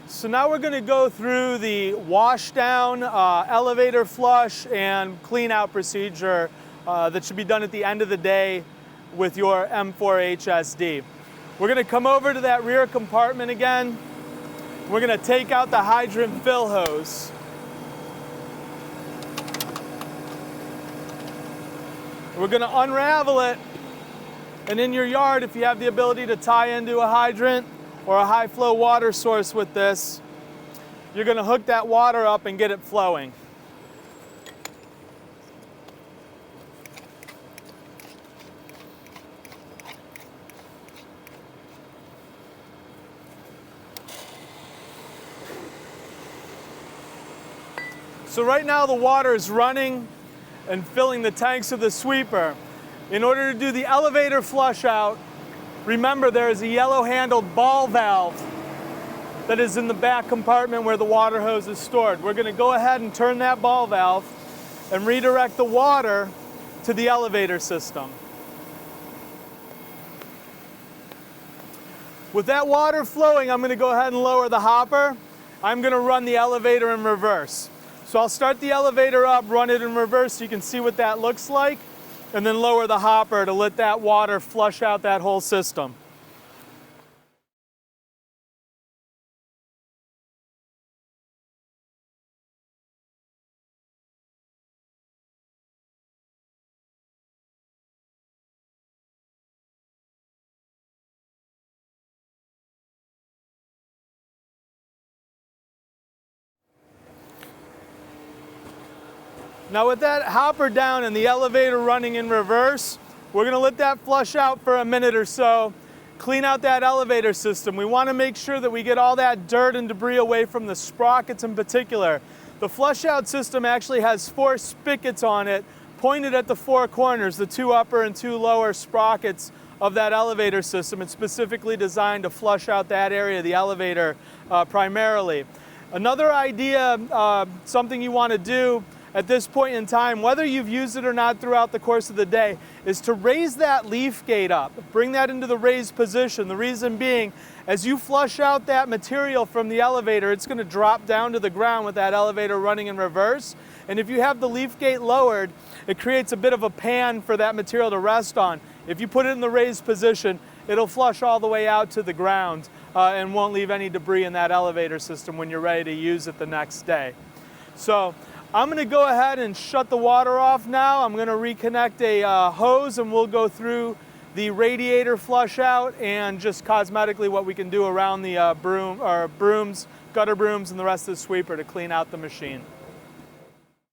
So now we're going to go through the wash down, elevator flush, and clean out procedure that should be done at the end of the day with your M4HSD. We're going to come over to that rear compartment again. We're going to take out the hydrant fill hose. We're going to unravel it, and in your yard, if you have the ability to tie into a hydrant or a high flow water source with this, you're going to hook that water up and get it flowing. So right now the water is running and filling the tanks of the sweeper. In order to do the elevator flush out, remember there is a yellow handled ball valve that is in the back compartment where the water hose is stored. We're going to go ahead and turn that ball valve and redirect the water to the elevator system. With that water flowing, I'm going to go ahead and lower the hopper. I'm going to run the elevator in reverse. So I'll start the elevator up, run it in reverse so you can see what that looks like, and then lower the hopper to let that water flush out that whole system. Now with that hopper down and the elevator running in reverse, we're going to let that flush out for a minute or so, clean out that elevator system. We want to make sure that we get all that dirt and debris away from the sprockets in particular. The flush out system actually has 4 spigots on it, pointed at the 4 corners, the 2 upper and 2 lower sprockets of that elevator system. It's specifically designed to flush out that area of the elevator primarily. Another idea, something you want to do at this point in time, whether you've used it or not throughout the course of the day, is to raise that leaf gate up. Bring that into the raised position. The reason being, as you flush out that material from the elevator, it's going to drop down to the ground with that elevator running in reverse. And if you have the leaf gate lowered, it creates a bit of a pan for that material to rest on. If you put it in the raised position, it'll flush all the way out to the ground and won't leave any debris in that elevator system when you're ready to use it the next day. So I'm going to go ahead and shut the water off now. I'm going to reconnect a hose, and we'll go through the radiator flush out and just cosmetically what we can do around the brooms, gutter brooms, and the rest of the sweeper to clean out the machine.